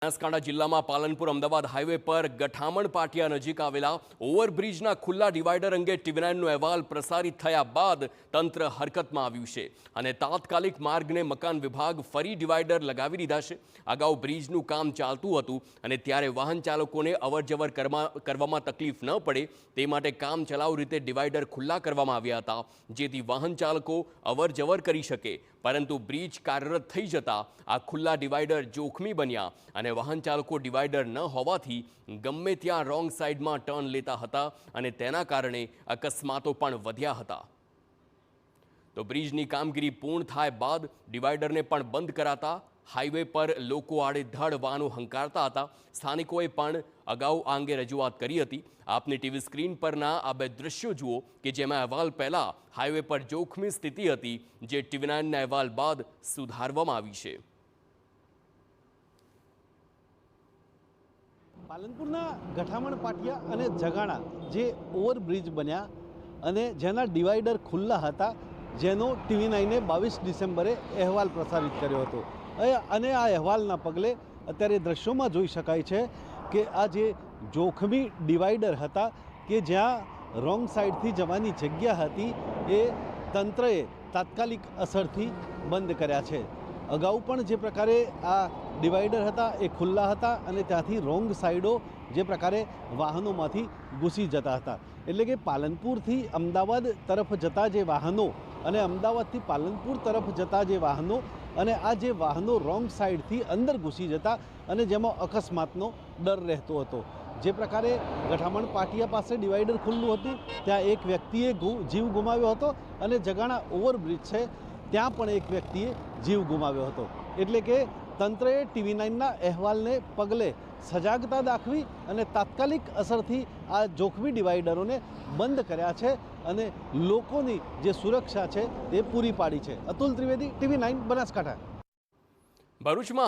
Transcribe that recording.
બનાસકાંઠા જિલ્લામાં પાલનપુર અમદાવાદ હાઈવે પર ગઠામણ પાટિયા નજીક આવેલા ઓવરબ્રિજના ખુલ્લા ડિવાઈડર અંગે ટીવી9નો અહેવાલ પ્રસારિત થયા બાદ તંત્ર હરકતમાં આવ્યું છે અને તાત્કાલિક માર્ગને મકાન વિભાગ ફરી ડિવાઈડર લગાવી દીધા છે। અગાઉ બ્રિજનું કામ ચાલતું હતું અને ત્યારે વાહન ચાલકોને અવરજવર કરવામાં તકલીફ ન પડે તે માટે કામ ચલાઉ રીતે ડિવાઈડર ખુલ્લા કરવામાં આવ્યા હતા, જેથી વાહન ચાલકો અવરજવર કરી શકે। પરંતુ બ્રિજ કાર્યરત થઈ જતા આ ખુલ્લા ડિવાઈડર જોખમી બન્યા અને વાહન ચાલકો ડિવાઈડર ન હોવાથી ગમે ત્યાં રોંગ સાઈડમાં ટર્ન લેતા હતા અને તેના કારણે અકસ્માતો પણ વધ્યા હતા। તો બ્રિજની કામગીરી પૂર્ણ થાય બાદ ડિવાઈડરને પણ બંધ કરાતા હાઈવે પર લોકો આડેધડ વાહનો હંકારતા હતા। સ્થાનિકોએ પણ અગાઉ આ અંગે રજૂઆત કરી હતી। આપની ટીવી સ્ક્રીન પરના આ બે દ્રશ્યો જુઓ કે જેમાં અહેવાલ પહેલા હાઈવે પર જોખમી સ્થિતિ હતી, જે ટીવી9ના અહેવાલ બાદ સુધારવામાં આવી છે। પાલનપુરના ગઠામણ પાટિયા અને જગાણા જે ઓવરબ્રિજ બન્યા અને જેના ડિવાઈડર ખુલ્લા હતા, જેનો ટીવી9એ 22 ડિસેમ્બરે અહેવાલ પ્રસારિત કર્યો હતો અને આ અહેવાલના પગલે અત્યારે દ્રશ્યોમાં જોઈ શકાય છે કે આ જે જોખમી ડિવાઈડર હતા કે જ્યાં રોંગ સાઈડથી જવાની જગ્યા હતી એ તંત્રએ તાત્કાલિક અસરથી બંધ કર્યા છે। અગાઉ પણ જે પ્રકારે આ ડિવાઈડર હતા એ ખુલ્લા હતા અને ત્યાંથી રોંગ સાઈડો જે પ્રકારે વાહનોમાંથી ઘૂસી જતા હતા, એટલે કે પાલનપુરથી અમદાવાદ તરફ જતા જે વાહનો અને અમદાવાદથી પાલનપુર તરફ જતા જે વાહનો અને આ જે વાહનો રોંગ સાઈડથી અંદર ઘૂસી જતા અને જેમાં અકસ્માતનો ડર રહેતો હતો। જે પ્રકારે ગઠામણ પાટિયા પાસે ડિવાઈડર ખુલ્લું હતું ત્યાં એક વ્યક્તિએ જીવ ગુમાવ્યો હતો અને જગાણા ઓવરબ્રિજ છે ત્યાં પણ એક વ્યક્તિએ જીવ ગુમાવ્યો હતો। એટલે કે તંત્રએ ટીવી9ના અહેવાલને પગલે સજાગતા દાખવી અને તાત્કાલિક અસરથી આ જોખમી ડિવાઈડરોને બંધ કર્યા છે અને લોકોની જે સુરક્ષા છે તે પૂરી પાડી છે। અતુલ ત્રિવેદી, ટીવી9 બનાસકાંઠા। ભરૂચમાં